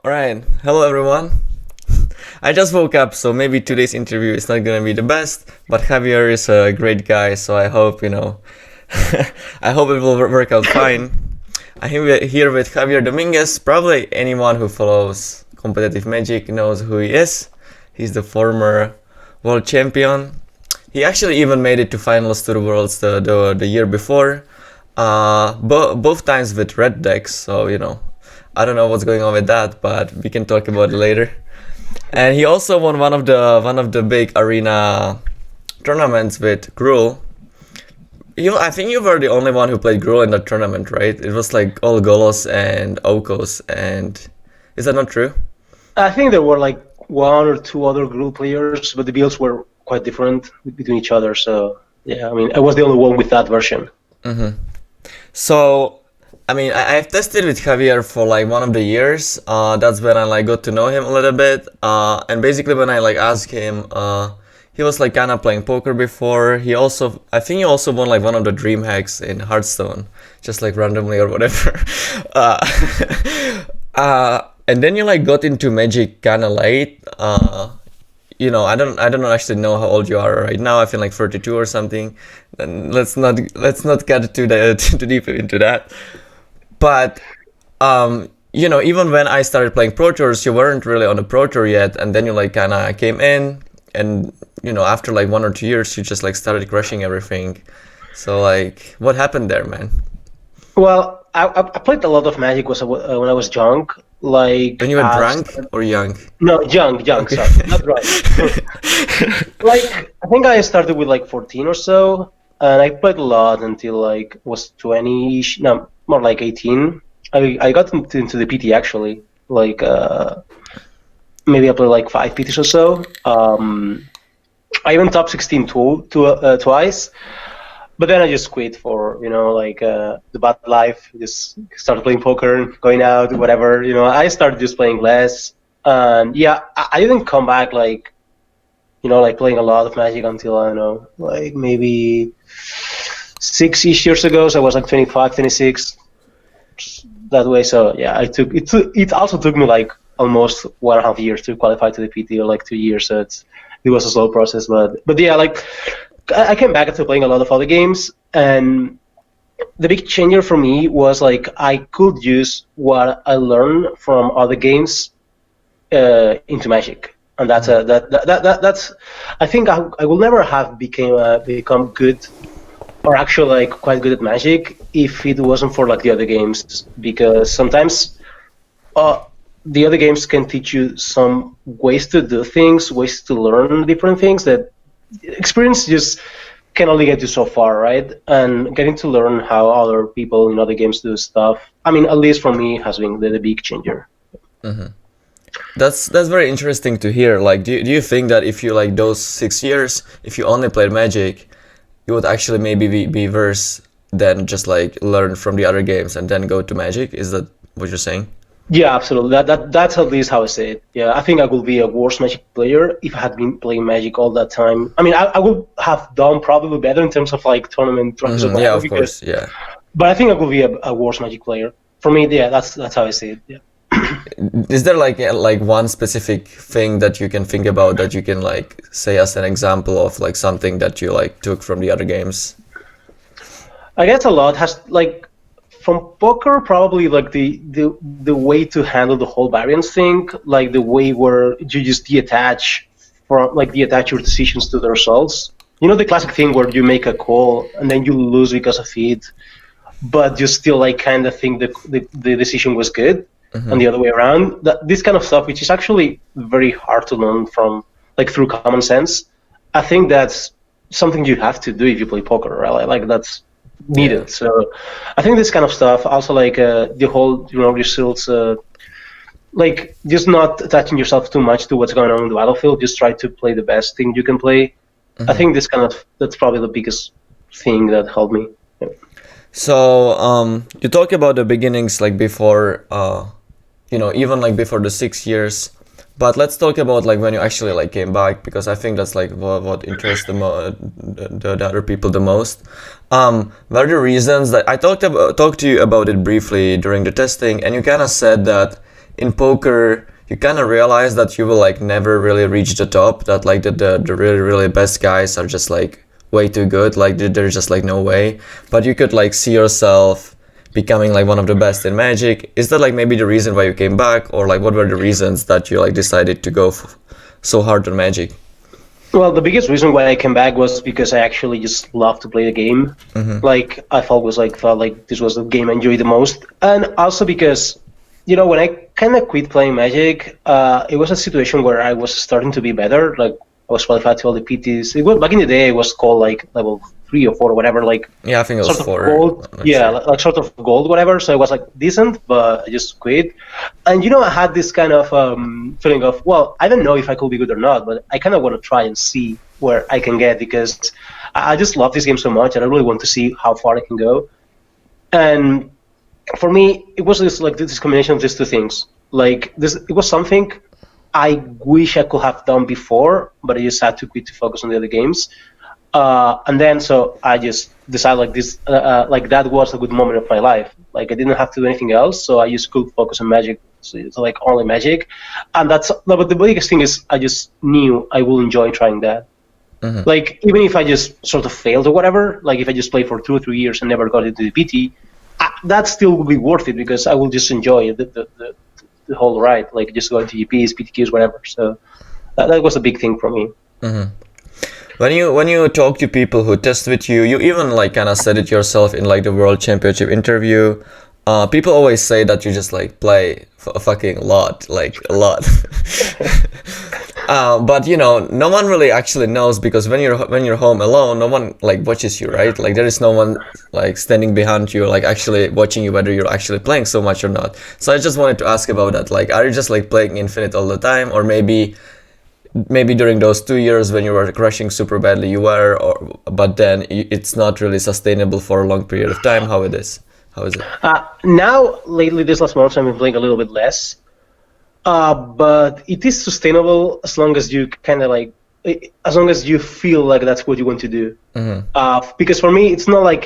Alright, hello everyone. I just woke up, so maybe today's interview is not gonna be the best, but Javier is a great guy, so I hope, I hope it will work out fine. I'm here with Javier Dominguez. Probably anyone who follows competitive Magic knows who he is. He's the former world champion. He actually even made it to finals to the Worlds the year before, both times with red decks, so I don't know what's going on with that, but we can talk about it later. And he also won one of the big arena tournaments with Gruul. I think you were the only one who played Gruul in that tournament, right? It was like all Golos and Okos, and is that not true? I think there were like one or two other Gruul players, but the builds were quite different between each other. So yeah, I mean, I was the only one with that version. Mm-hmm. So, I mean, I've tested with Javier for like one of the years. That's when I got to know him a little bit. And basically when I asked him, he was kind of playing poker before. I think he also won one of the dream hacks in Hearthstone, just randomly or whatever. And then you got into Magic kind of late. I don't actually know how old you are right now. I feel like 32 or something. And let's not get too deep into that. But even when I started playing Pro Tours, you weren't really on the Pro Tour yet, and then you kind of came in, and after 1 or 2 years, you just started crushing everything. So what happened there, man? Well, I played a lot of Magic when I was young. When you were drunk or young? No, young, okay. Sorry, not drunk. I think I started with 14 or so, and I played a lot until was 20-ish. No, more like 18. I got into the PT actually. Maybe I played 5 PTs or so. I even top 16 twice. But then I just quit for the bad life. Just started playing poker, going out, whatever. I started just playing less, and yeah, I didn't come back playing a lot of Magic until I don't know, maybe 6-ish years ago. So I was 25, 26 that way. So yeah, it also took me almost 1.5 years to qualify to the PT, or 2 years. So it was a slow process, but yeah, I came back after playing a lot of other games, and the big changer for me was I could use what I learned from other games into Magic, and that's I think I will never have become good, or actually quite good at Magic if it wasn't for the other games, because sometimes the other games can teach you some ways to do things, ways to learn different things that experience just can only get you so far, right? And getting to learn how other people in other games do stuff, I mean, at least for me, has been the big changer. Mm-hmm. That's very interesting to hear. Do you think that if you those 6 years, if you only played Magic, you would actually maybe be worse than just learn from the other games and then go to Magic? Is that what you're saying? Yeah, absolutely. That's at least how I say it. Yeah, I think I would be a worse Magic player if I had been playing Magic all that time. I mean, I would have done probably better in terms of tournament trophies. Mm-hmm. Yeah, of course. Yeah. But I think I would be a worse Magic player. For me, yeah, that's how I see it. Yeah. Is there one specific thing that you can think about that you can say as an example of something that you took from the other games? I guess a lot has from poker, probably the way to handle the whole variance thing, the way where you just detach your decisions to the results. The classic thing where you make a call and then you lose because of it, but you still kind of think the decision was good, mm-hmm. and the other way around. This kind of stuff, which is actually very hard to learn from through common sense. I think that's something you have to do if you play poker, right? That's needed. Yeah. So I think this kind of stuff, also the whole results, just not attaching yourself too much to what's going on in the battlefield, just try to play the best thing you can play. Mm-hmm. I think that's probably the biggest thing that helped me. Yeah. So you talk about the beginnings before even before the 6 years, But let's talk about like when you actually like came back, because I think that's like what interests the other people the most. What are the reasons that I talked to you about it briefly during the testing, and you kind of said that in poker you kind of realize that you will like never really reach the top, that like the really really best guys are just like way too good, like there's just like no way, but you could like see yourself becoming like one of the best in Magic. Is that like maybe the reason why you came back, or like what were the reasons that you like decided to go so hard on Magic? Well, the biggest reason why I came back was because I actually just love to play the game. Like I thought this was the game I enjoyed the most, and also because, you know, when I kind of quit playing Magic, it was a situation where I was starting to be better. Like I was qualified to all the PTs. It was back in the day. It was called like level 3 or 4 or whatever. Like yeah, I think it was 4. Gold. Yeah, sure. like sort of gold, whatever. So it was like decent, but I just quit. And you know, I had this kind of feeling of, well, I don't know if I could be good or not, but I kind of want to try and see where I can get, because I just love this game so much, and I really want to see how far I can go. And for me, it was this combination of these two things. Like this, it was something I wish I could have done before, but I just had to quit to focus on the other games. And then, so I just decided like this, like that was a good moment of my life. Like I didn't have to do anything else, so I just could focus on Magic. So it's like only Magic, and but the biggest thing is I just knew I will enjoy trying that. Like even if I just sort of failed or whatever, like if I just played for 2 or 3 years and never got into the PT, that still would be worth it, because I will just enjoy the whole ride, like just going to GPs, PTQs, whatever. So that was a big thing for me. When you talk to people who test with you, you even like kind of said it yourself in like the World Championship interview. People always say that you just like play a fucking lot, like a lot. But you know, no one really actually knows, because when you're home alone, no one like watches you, right? Like there is no one like standing behind you, like actually watching you whether you're actually playing so much or not. So I just wanted to ask about that. Like, are you just like playing Infinite all the time, or maybe during those 2 years when you were crushing super badly you were, but then it's not really sustainable for a long period of time? How is it? Now, lately, this last month, I've been playing a little bit less. But it is sustainable as long as you kind of like, as long as you feel like that's what you want to do. Because for me, it's not like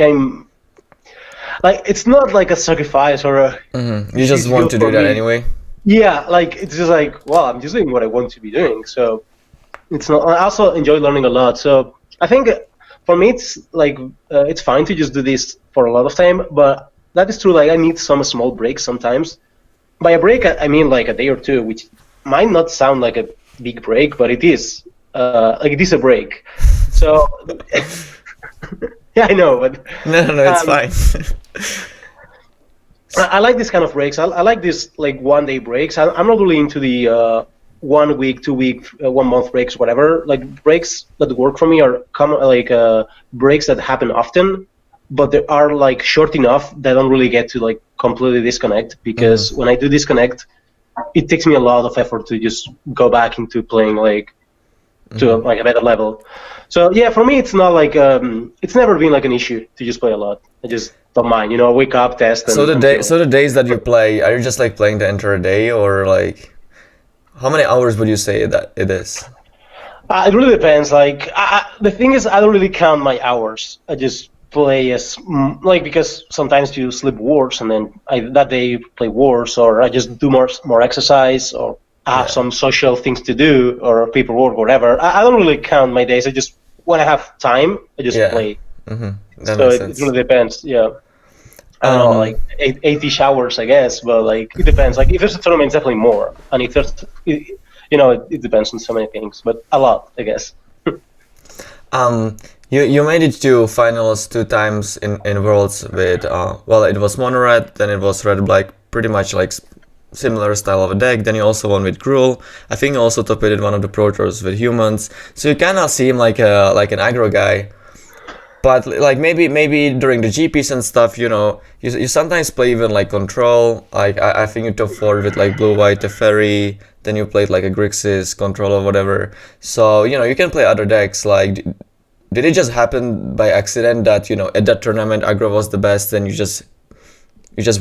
it's not like a sacrifice or a. You just want to do that anyway. Yeah, like it's just like, well, I'm just doing what I want to be doing. So it's not. I also enjoy learning a lot. So I think for me, it's like it's fine to just do this for a lot of time. But that is true. Like I need some small breaks sometimes. By a break, I mean like a day or two, which might not sound like a big break, but it is. Like it is a break. So, yeah, I know, but no, it's fine. I like this kind of breaks. I like this like 1 day breaks. I'm not really into the 1 week, 2 week, 1 month breaks, whatever. Like breaks that work for me are breaks that happen often, but they are like short enough that I don't really get to like completely disconnect, because when I do disconnect, it takes me a lot of effort to just go back into playing like to like a better level. So yeah, for me it's not like it's never been like an issue to just play a lot. I just don't mind, you know, wake up, test. And, so the days that you play, are you just like playing the entire day, or like how many hours would you say that it is? It really depends. Like the thing is, I don't really count my hours. I just play because sometimes you sleep wars, and then that day you play wars, or I just do more exercise, or I have some social things to do, or paperwork, or whatever. I don't really count my days. I just, when I have time, I just play. So it really depends. Yeah, I don't know, like 8-ish hours, I guess, but like it depends. Like if there's a tournament, it's definitely more, and if there's, you know, it depends on so many things, but a lot, I guess. You made it to finals 2 times in Worlds with well, it was Mono Red, then it was Red Black, pretty much like similar style of a deck. Then you also won with Cruel. I think you also top eighted one of the Pro Tours with Humans. So you kind of seem like an aggro guy. But like maybe during the GPs and stuff, you know, you sometimes play even like Control. Like I think you top 4 with like Blue White Teferi. Then you played like a Grixis, Control or whatever. So you know you can play other decks. Like did it just happen by accident that, you know, at that tournament aggro was the best and you just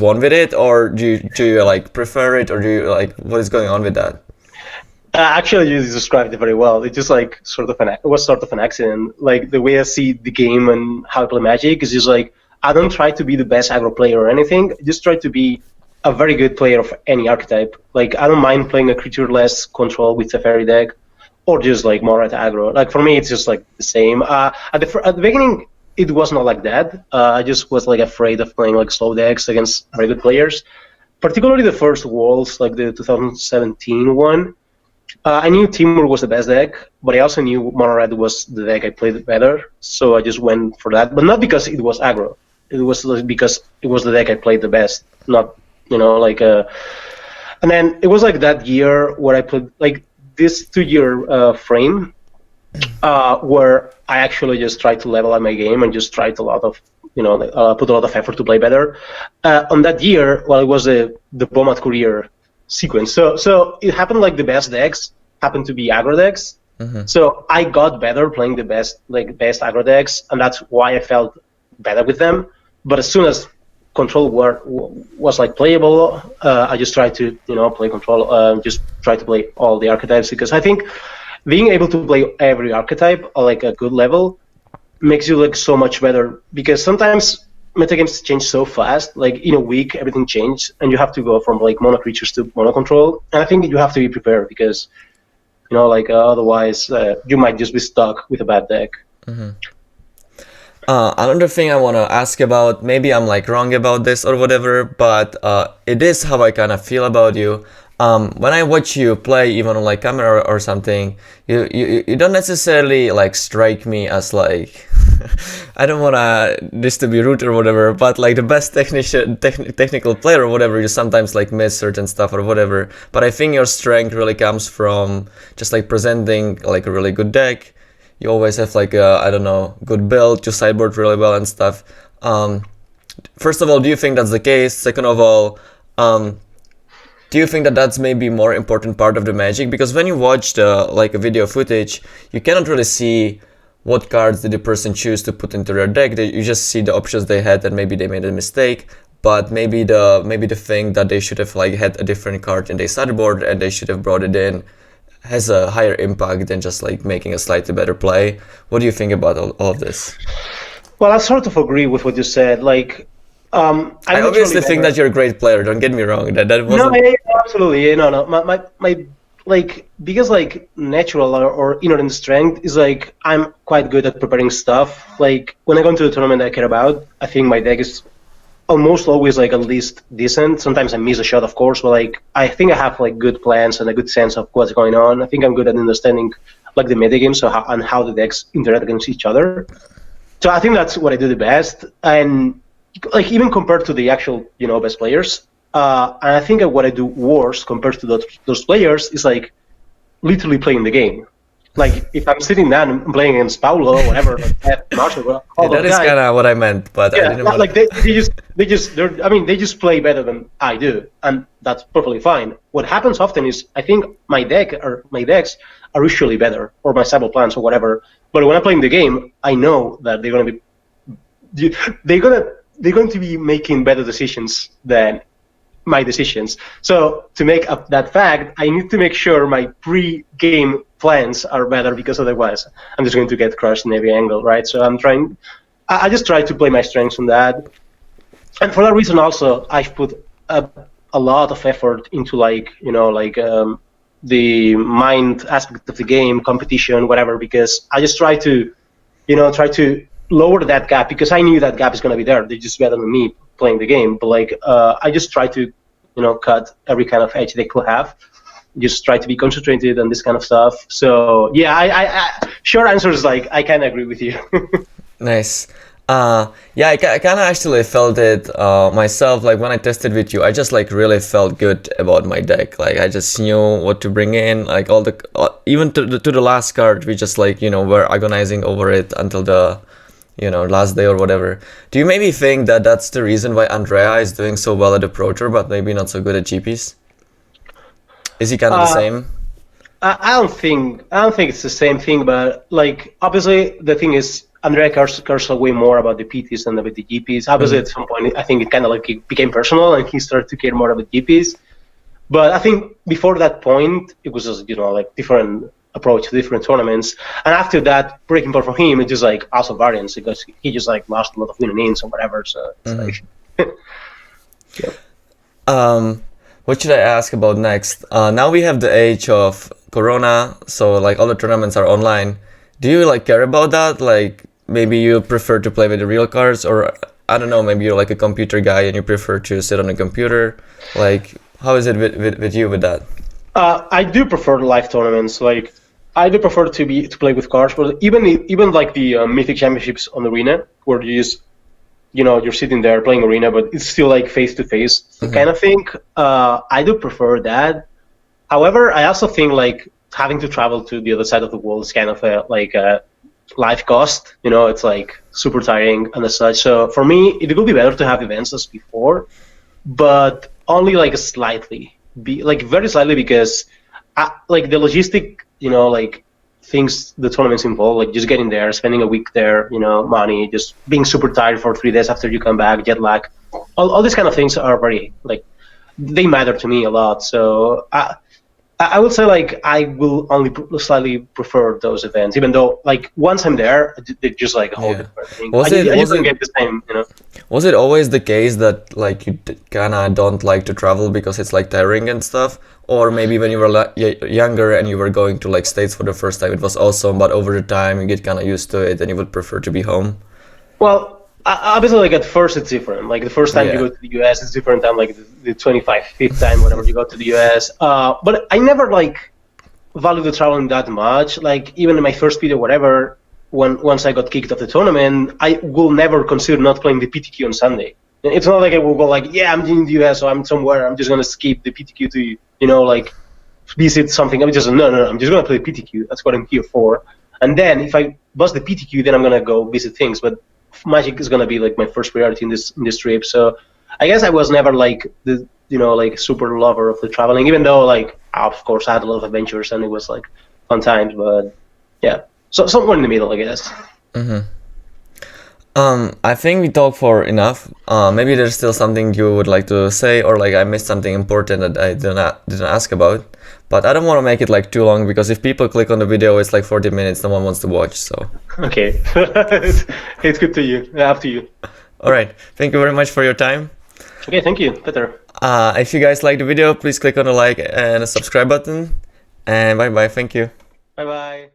won with it, or do you like prefer it, or do you like, what is going on with that? Actually, you described it very well. It's just like it was sort of an accident. Like the way I see the game and how I play Magic is just like I don't try to be the best aggro player or anything. I just try to be a very good player of any archetype. Like I don't mind playing a creature-less control with a fairy deck, or just like more at aggro. Like for me, it's just like the same. At the beginning, it was not like that. I just was like afraid of playing like slow decks against very good players. Particularly the first Worlds, like the 2017 one. I knew Timur was the best deck, but I also knew Mono Red was the deck I played better, so I just went for that. But not because it was aggro. It was because it was the deck I played the best. Not, And then it was like that year where I played, like this 2-year frame, where I actually just tried to level up my game and just tried a lot of, put a lot of effort to play better. On that year, well, it was the Bomat Courier sequence. So it happened like the best decks happened to be aggro decks. Mm-hmm. So I got better playing the best aggro decks, and that's why I felt better with them. But as soon as control was like playable, I just tried to play control. Just try to play all the archetypes, because I think being able to play every archetype at like a good level makes you look so much better. Because sometimes metagames change so fast, like in a week everything changed, and you have to go from like mono creatures to mono control. And I think you have to be prepared, because otherwise you might just be stuck with a bad deck. Mm-hmm. Another thing I want to ask about, maybe I'm like wrong about this or whatever, but it is how I kind of feel about you. When I watch you play, even on like camera or something, you don't necessarily like strike me as like I don't want this to be rude or whatever, but like the best technical player or whatever. You sometimes like miss certain stuff or whatever, but I think your strength really comes from just like presenting like a really good deck. You always have like a, good build, you sideboard really well and stuff. First of all, do you think that's the case? Second of all, do you think that that's maybe more important part of the Magic? Because when you watch the like a video footage, you cannot really see what cards did the person choose to put into their deck. You just see the options they had, and maybe they made a mistake. But maybe the thing that they should have like had a different card in their sideboard and they should have brought it in has a higher impact than just like making a slightly better play. What do you think about all of this? Well, I sort of agree with what you said. Like, I obviously think that you're a great player. Don't get me wrong. That wasn't... No, absolutely. No. My like, because like natural or inherent strength is like I'm quite good at preparing stuff. Like when I go into the tournament I care about, I think my deck is almost always like at least decent. Sometimes I miss a shot, of course, but like I think I have like good plans and a good sense of what's going on. I think I'm good at understanding like the metagame, and how the decks interact against each other. So I think that's what I do the best. And like even compared to the actual best players, and I think what I do worse compared to those players is like literally playing the game. Like if I'm sitting down and playing against Paulo or whatever, like Marshall, that is kind of what I meant. But yeah, I didn't like they just play better than I do, and that's perfectly fine. What happens often is I think my decks are usually better, or my cyber plans or whatever. But when I'm playing the game, I know that they're going to be making better decisions than my decisions. So to make up that fact, I need to make sure my pre-game plans are better, because otherwise I'm just going to get crushed in every angle, right? So I just try to play my strengths on that. And for that reason also, I've put a lot of effort into the mind aspect of the game, competition, whatever, because I just try to lower that gap, because I knew that gap is going to be there. They're just better than me playing the game. But like I just try to cut every kind of edge they could have. Just try to be concentrated on this kind of stuff. So yeah, I short answer is like I kind of agree with you. Nice. Yeah, I kind of actually felt it myself. Like when I tested with you, I just like really felt good about my deck. Like I just knew what to bring in. Like all the even to the last card, we just like were agonizing over it until the last day or whatever. Do you maybe think that that's the reason why Andrea is doing so well at the Pro Tour, but maybe not so good at GPs? Is he kind of the same? I don't think it's the same thing, but like obviously the thing is Andrea cares way more about the PTs than about the GPs. Obviously at some point I think it kind of like became personal and he started to care more about GPs. But I think before that point, it was just, like different approach to different tournaments. And after that, breaking point for him, it's just like also variance because he just like lost a lot of win-ins or whatever. So it's like, yeah. What should I ask about next? Now we have the age of Corona, so like all the tournaments are online. Do you like care about that? Like maybe you prefer to play with the real cards, or I don't know, maybe you're like a computer guy and you prefer to sit on a computer. Like how is it with you with that? I do prefer live tournaments. Like I do prefer to play with cards, but even like the Mythic Championships on Arena, where you just you're sitting there playing Arena, but it's still like face to face kind of thing. I do prefer that. However, I also think like having to travel to the other side of the world is kind of a life cost. It's like super tiring and such. So for me, it would be better to have events as before, but only like very slightly, because like the logistic, like things the tournaments involve, like just getting there, spending a week there, money, just being super tired for 3 days after you come back, jet lag, all these kind of things are very like they matter to me a lot. So I would say like I will only slightly prefer those events, even though like once I'm there, they're just like a whole different thing. I just don't get the same, Was it always the case that like you kinda don't like to travel because it's like tiring and stuff? Or maybe when you were younger and you were going to like States for the first time, it was awesome, but over the time you get kind of used to it and you would prefer to be home? Well, obviously, like at first it's different. Like the first time you go to the US, it's different than like the 25th time, whenever you go to the US. But I never like value the traveling that much. Like even in my first video, whatever, once I got kicked off the tournament, I will never consider not playing the PTQ on Sunday. It's not like I will go like, yeah, I'm in the US or I'm somewhere, I'm just gonna skip the PTQ to like visit something. I'm just no, I'm just gonna play PTQ. That's what I'm here for. And then if I bust the PTQ, then I'm gonna go visit things. But Magic is gonna be like my first priority in this trip. So I guess I was never like the like super lover of the traveling, even though like of course I had a lot of adventures and it was like fun times. But yeah, so somewhere in the middle, I guess. I think we talked for enough. Maybe there's still something you would like to say, or like I missed something important that I didn't ask about. But I don't want to make it like too long, because if people click on the video, it's like 40 minutes. No one wants to watch. So okay, it's good to you. Up to you. All right. Thank you very much for your time. Okay, thank you, Petr. If you guys like the video, please click on the like and subscribe button. And bye bye. Thank you. Bye bye.